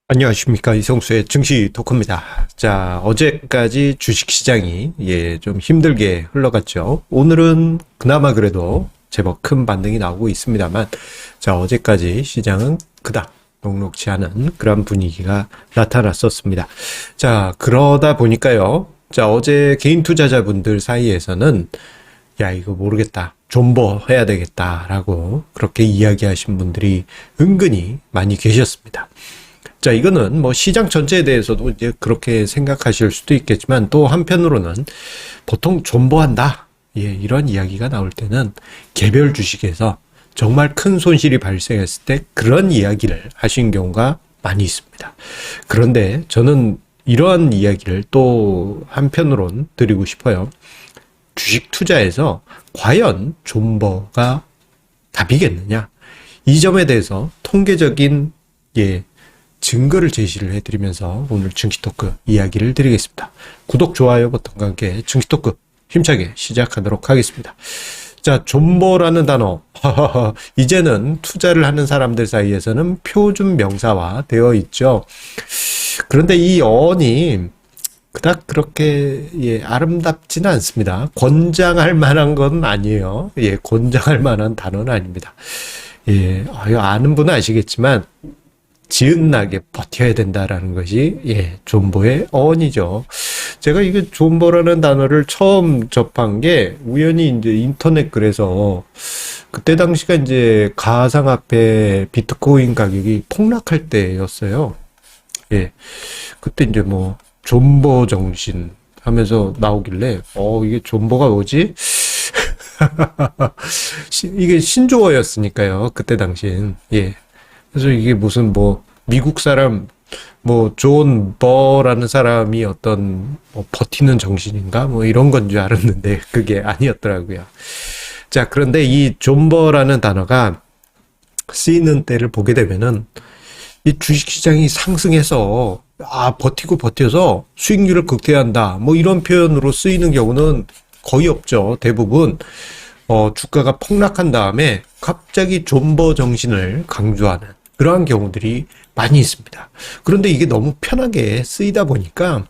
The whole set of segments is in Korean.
안녕하십니까, 이성수의 증시 토크입니다. 자, 어제까지 주식시장이 좀 힘들게 흘러갔죠. 오늘은 그나마 그래도 제법 큰 반등이 나오고 있습니다만, 자, 어제까지 시장은 그닥 녹록지 않은 그런 분위기가 나타났었습니다. 자, 그러다 보니까요. 자, 어제 개인 투자자분들 사이에서는 야, 이거 모르겠다, 존버 해야 되겠다라고 그렇게 이야기하신 분들이 은근히 많이 계셨습니다. 자, 이거는 뭐 시장 전체에 대해서도 이제 그렇게 생각하실 수도 있겠지만, 또 한편으로는 보통 존버한다, 이런 이야기가 나올 때는 개별 주식에서 정말 큰 손실이 발생했을 때 그런 이야기를 하신 경우가 많이 있습니다. 그런데 저는 이러한 이야기를 또 한편으론 드리고 싶어요. 주식 투자에서 과연 존버가 답이겠느냐? 이 점에 대해서 통계적인 증거를 제시를 해드리면서 오늘 증시토크 이야기를 드리겠습니다. 구독, 좋아요 버튼과 함께 증시토크 힘차게 시작하도록 하겠습니다. 자, 존버라는 단어. 이제는 투자를 하는 사람들 사이에서는 표준 명사화 되어 있죠. 그런데 이 어원이 그닥 그렇게 아름답지는 않습니다. 권장할 만한 건 아니에요. 권장할 만한 단어는 아닙니다. 아는 분은 아시겠지만 지은나게 버텨야 된다라는 것이 존버의 어원이죠. 제가 이게 존버라는 단어를 처음 접한 게 우연히 이제 인터넷 글에서, 그때 당시가 이제 가상화폐 비트코인 가격이 폭락할 때였어요. 그때 이제 뭐 존버 정신 하면서 나오길래 이게 존버가 뭐지? 이게 신조어였으니까요, 그때 당시엔. 그래서 이게 무슨 뭐 미국 사람 뭐 존 버라는 사람이 어떤 뭐 버티는 정신인가 뭐 이런 건 줄 알았는데 그게 아니었더라고요. 자, 그런데 이 존버라는 단어가 쓰이는 때를 보게 되면은 이 주식시장이 상승해서 버티고 버텨서 수익률을 극대화한다 뭐 이런 표현으로 쓰이는 경우는 거의 없죠. 대부분 주가가 폭락한 다음에 갑자기 존버 정신을 강조하는 그러한 경우들이 많이 있습니다. 그런데 이게 너무 편하게 쓰이다 보니까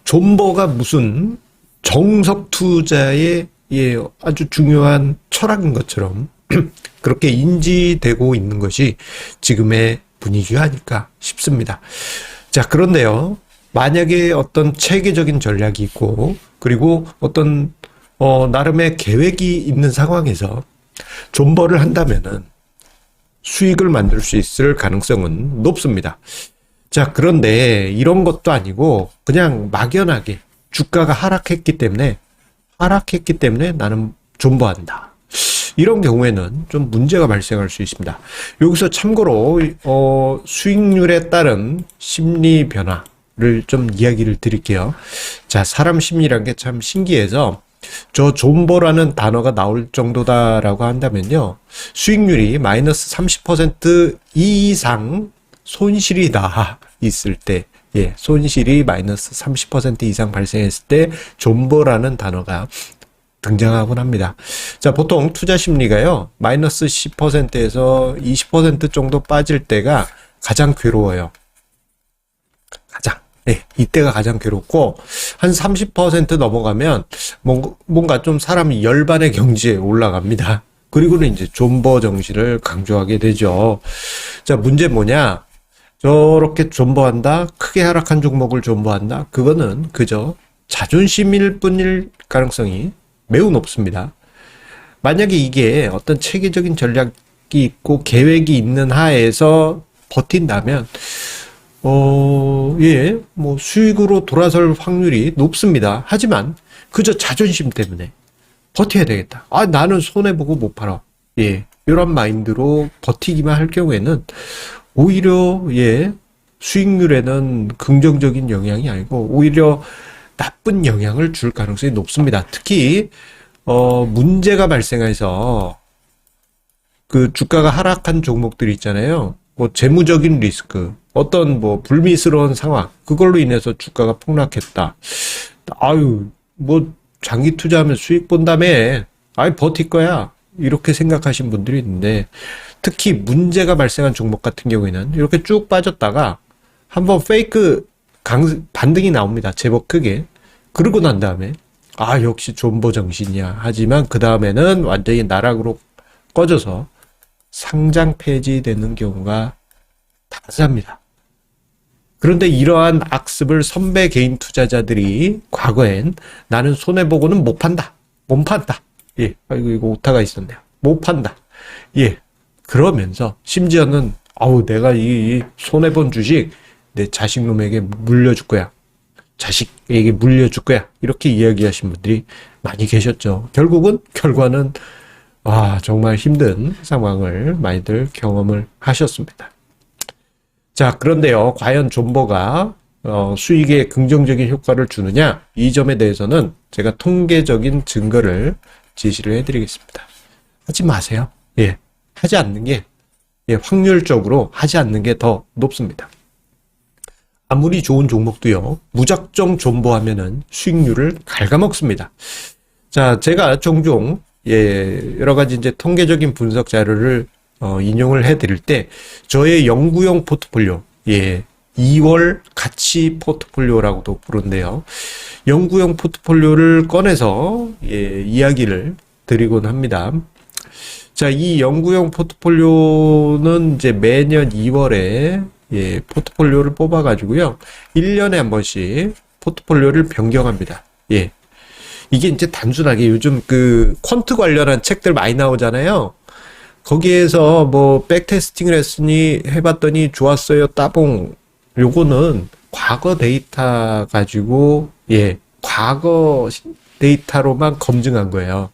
존버가 무슨 정석 투자의 아주 중요한 철학인 것처럼 그렇게 인지되고 있는 것이 지금의 분위기가 아닐까 싶습니다. 자, 그런데요, 만약에 어떤 체계적인 전략이 있고 그리고 어떤 나름의 계획이 있는 상황에서 존버를 한다면은 수익을 만들 수 있을 가능성은 높습니다. 자, 그런데 이런 것도 아니고 그냥 막연하게 주가가 하락했기 때문에 나는 존버한다, 이런 경우에는 좀 문제가 발생할 수 있습니다. 여기서 참고로 수익률에 따른 심리 변화를 좀 이야기를 드릴게요. 자, 사람 심리란 게 참 신기해서, 저 존버라는 단어가 나올 정도다라고 한다면요, 수익률이 마이너스 30% 이상 손실이 나 있을 때, 손실이 마이너스 30% 이상 발생했을 때 존버라는 단어가 등장하곤 합니다. 자, 보통 투자 심리가요, 마이너스 10%에서 20% 정도 빠질 때가 가장 괴로워요. 이때가 가장 괴롭고, 한 30% 넘어가면 뭔가 좀 사람이 열반의 경지에 올라갑니다. 그리고는 이제 존버 정신을 강조하게 되죠. 자, 문제 뭐냐? 저렇게 존버한다, 크게 하락한 종목을 존버한다, 그거는 그저 자존심일 뿐일 가능성이 매우 높습니다. 만약에 이게 어떤 체계적인 전략이 있고 계획이 있는 하에서 버틴다면 뭐 수익으로 돌아설 확률이 높습니다. 하지만 그저 자존심 때문에 버텨야 되겠다, 나는 손해보고 못 팔아, 이런 마인드로 버티기만 할 경우에는 오히려 수익률에는 긍정적인 영향이 아니고 오히려 나쁜 영향을 줄 가능성이 높습니다. 특히 문제가 발생해서 그 주가가 하락한 종목들이 있잖아요. 뭐 재무적인 리스크, 어떤 뭐 불미스러운 상황, 그걸로 인해서 주가가 폭락했다. 뭐 장기 투자하면 수익 본다며, 버틸 거야, 이렇게 생각하신 분들이 있는데, 특히 문제가 발생한 종목 같은 경우에는 이렇게 쭉 빠졌다가 한번 페이크 반등이 나옵니다. 제법 크게. 그러고 난 다음에 역시 존버 정신이야. 하지만 그 다음에는 완전히 나락으로 꺼져서 상장 폐지되는 경우가 다수합니다. 그런데 이러한 악습을 선배 개인 투자자들이 과거엔 나는 손해보고는 못 판다. 못 판다. 예. 아이고, 이거 오타가 있었네요. 못 판다. 예. 그러면서 심지어는 내가 이 손해본 주식 내 자식놈에게 물려줄 거야. 자식에게 물려줄 거야. 이렇게 이야기하신 분들이 많이 계셨죠. 결과는 정말 힘든 상황을 많이들 경험을 하셨습니다. 자, 그런데요, 과연 존버가 수익에 긍정적인 효과를 주느냐? 이 점에 대해서는 제가 통계적인 증거를 제시를 해드리겠습니다. 하지 마세요. 예, 하지 않는 게, 확률적으로 하지 않는 게 더 높습니다. 아무리 좋은 종목도요, 무작정 존버하면은 수익률을 갉아먹습니다. 자, 제가 종종, 여러 가지 이제 통계적인 분석 자료를 인용을 해드릴 때, 저의 연구용 포트폴리오, 2월 가치 포트폴리오라고도 부른데요. 연구용 포트폴리오를 꺼내서, 이야기를 드리곤 합니다. 자, 이 연구용 포트폴리오는 이제 매년 2월에 포트폴리오를 뽑아가지고요. 1년에 한 번씩 포트폴리오를 변경합니다. 예. 이게 이제 단순하게 요즘 그 퀀트 관련한 책들 많이 나오잖아요. 거기에서 뭐 백테스팅을 해봤더니 좋았어요. 따봉. 요거는 과거 데이터 가지고, 과거 데이터로만 검증한 거예요.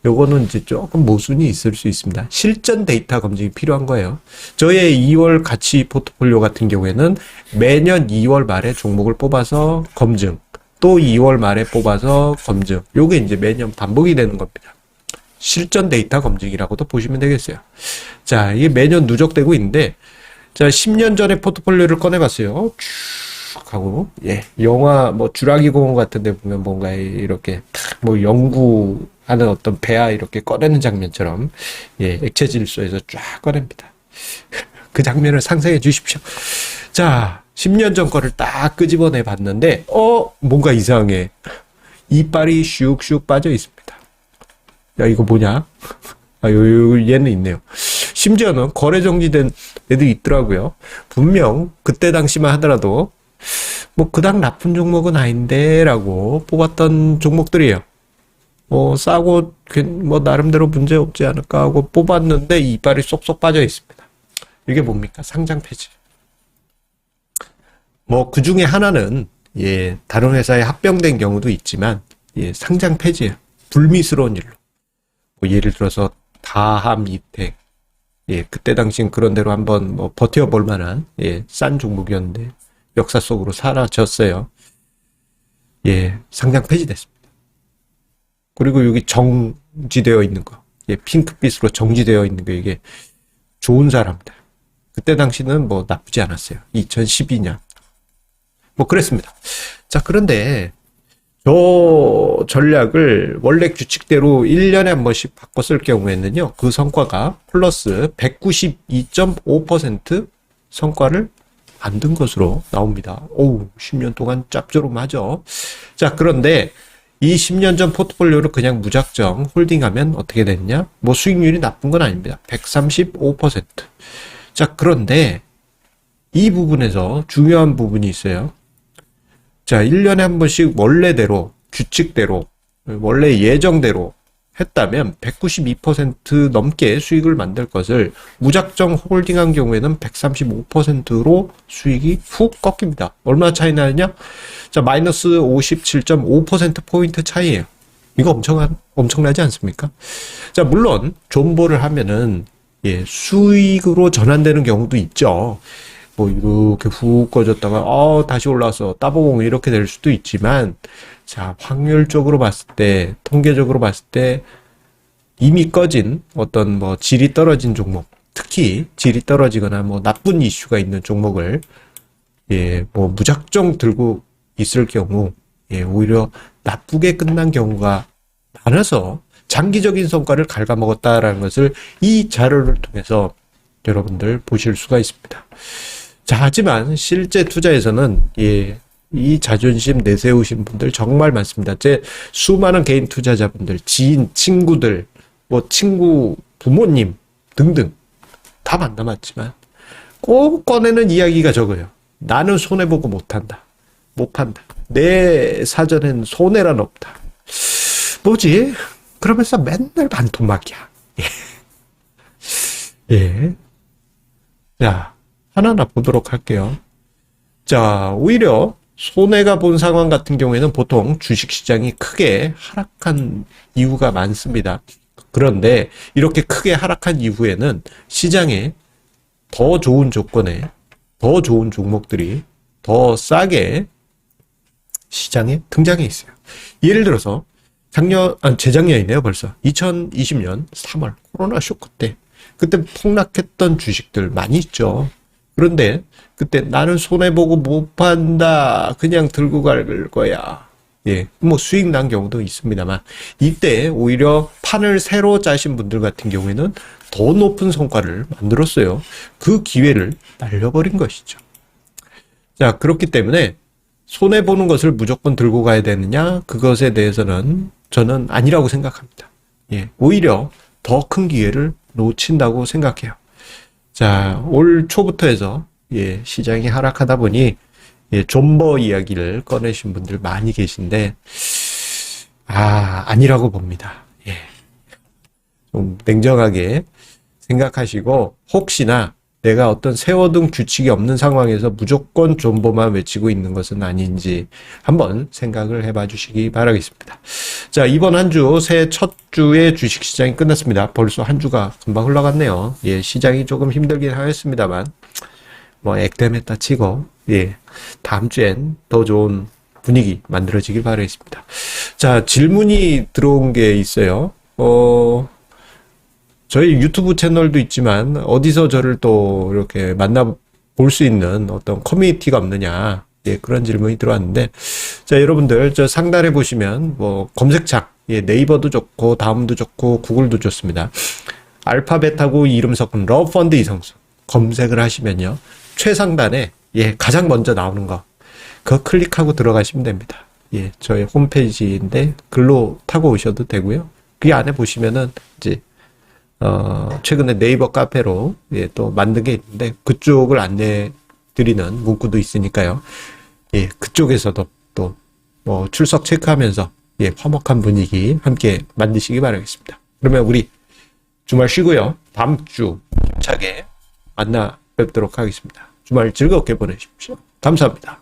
요거는 이제 조금 모순이 있을 수 있습니다. 실전 데이터 검증이 필요한 거예요. 저의 2월 가치 포트폴리오 같은 경우에는 매년 2월 말에 종목을 뽑아서 검증, 또 2월 말에 뽑아서 검증. 요게 이제 매년 반복이 되는 겁니다. 실전 데이터 검증이라고도 보시면 되겠어요. 자, 이게 매년 누적되고 있는데, 자, 10년 전에 포트폴리오를 꺼내봤어요. 쭉 하고, 영화, 주라기 공원 같은 데 보면 뭔가 이렇게, 연구하는 어떤 배아 이렇게 꺼내는 장면처럼, 액체 질소에서 쫙 꺼냅니다. 그 장면을 상상해 주십시오. 자, 10년 전 거를 딱 끄집어내 봤는데, 뭔가 이상해. 이빨이 슉슉 빠져 있습니다. 야, 이거 뭐냐? 얘는 있네요. 심지어는 거래 정지된 애들이 있더라고요. 분명 그때 당시만 하더라도 그닥 나쁜 종목은 아닌데 라고 뽑았던 종목들이에요. 싸고 나름대로 문제 없지 않을까 하고 뽑았는데 이빨이 쏙쏙 빠져 있습니다. 이게 뭡니까? 상장 폐지. 그 중에 하나는 다른 회사에 합병된 경우도 있지만 상장 폐지예요. 불미스러운 일로. 예를 들어서 다함 이택. 그때 당시엔 그런 대로 한번 버텨볼 만한 싼 종목이었는데 역사 속으로 사라졌어요. 상장 폐지됐습니다. 그리고 여기 정지되어 있는 거, 핑크빛으로 정지되어 있는 거, 이게 좋은 사람들. 그때 당시는 나쁘지 않았어요. 2012년. 그랬습니다. 자, 그런데 저 전략을 원래 규칙대로 1년에 한 번씩 바꿨을 경우에는요, 그 성과가 플러스 192.5% 성과를 만든 것으로 나옵니다. 10년 동안 짭조름하죠. 자, 그런데 이 10년 전 포트폴리오를 그냥 무작정 홀딩하면 어떻게 됐냐? 수익률이 나쁜 건 아닙니다. 135%. 자, 그런데 이 부분에서 중요한 부분이 있어요. 자, 1년에 한 번씩 원래대로, 규칙대로, 원래 예정대로 했다면 192% 넘게 수익을 만들 것을 무작정 홀딩한 경우에는 135%로 수익이 훅 꺾입니다. 얼마 차이 나느냐? 자, 마이너스 57.5%포인트 차이예요. 이거 엄청나지 않습니까? 자, 물론 존버를 하면은 수익으로 전환되는 경우도 있죠. 이렇게 훅 꺼졌다가 다시 올라와서 따봉 이렇게 될 수도 있지만, 자, 확률적으로 봤을 때, 통계적으로 봤을 때 이미 꺼진 어떤 질이 떨어진 종목, 특히 질이 떨어지거나 나쁜 이슈가 있는 종목을 무작정 들고 있을 경우 오히려 나쁘게 끝난 경우가 많아서 장기적인 성과를 갉아먹었다라는 것을 이 자료를 통해서 여러분들 보실 수가 있습니다. 자, 하지만 실제 투자에서는 이 자존심 내세우신 분들 정말 많습니다. 제 수많은 개인 투자자분들, 지인, 친구들, 뭐 친구, 부모님 등등 다 만나봤지만 꼭 꺼내는 이야기가 적어요. 나는 손해보고 못한다. 못 판다. 내 사전엔 손해란 없다. 뭐지? 그러면서 맨날 반토막이야. 예. 자, 하나하나 보도록 할게요. 자, 오히려 손해가 본 상황 같은 경우에는 보통 주식시장이 크게 하락한 이유가 많습니다. 그런데 이렇게 크게 하락한 이후에는 시장에 더 좋은 조건에 더 좋은 종목들이 더 싸게 시장에 등장해 있어요. 예를 들어서 재작년이네요, 벌써. 2020년 3월 코로나 쇼크 때 그때 폭락했던 주식들 많이 있죠. 그런데 그때 나는 손해보고 못 판다. 그냥 들고 갈 거야. 예, 뭐 수익 난 경우도 있습니다만 이때 오히려 판을 새로 짜신 분들 같은 경우에는 더 높은 성과를 만들었어요. 그 기회를 날려버린 것이죠. 자, 그렇기 때문에 손해보는 것을 무조건 들고 가야 되느냐? 그것에 대해서는 저는 아니라고 생각합니다. 예, 오히려 더 큰 기회를 놓친다고 생각해요. 자, 올 초부터 해서 시장이 하락하다 보니 존버 이야기를 꺼내신 분들 많이 계신데 아니라고 봅니다. 예. 좀 냉정하게 생각하시고 혹시나 내가 어떤 세워둔 규칙이 없는 상황에서 무조건 존버만 외치고 있는 것은 아닌지 한번 생각을 해봐 주시기 바라겠습니다. 자, 이번 한 주 새해 첫 주의 주식시장이 끝났습니다. 벌써 한 주가 금방 흘러갔네요. 예, 시장이 조금 힘들긴 하였습니다만 뭐 액땜했다 치고 다음 주엔 더 좋은 분위기 만들어지길 바라겠습니다. 자, 질문이 들어온 게 있어요. 저희 유튜브 채널도 있지만 어디서 저를 또 이렇게 만나볼 수 있는 어떤 커뮤니티가 없느냐, 그런 질문이 들어왔는데, 자, 여러분들 저 상단에 보시면 뭐 검색창, 네이버도 좋고 다음도 좋고 구글도 좋습니다. 알파벳하고 이름 섞은 러펀드 이성수 검색을 하시면요, 최상단에 가장 먼저 나오는 거 그거 클릭하고 들어가시면 됩니다. 저희 홈페이지인데 글로 타고 오셔도 되고요. 그 안에 보시면은 이제 최근에 네이버 카페로 또 만든 게 있는데 그쪽을 안내 드리는 문구도 있으니까요. 그쪽에서도 또 출석 체크하면서 화목한 분위기 함께 만드시기 바라겠습니다. 그러면 우리 주말 쉬고요. 다음 주 힘차게 만나 뵙도록 하겠습니다. 주말 즐겁게 보내십시오. 감사합니다.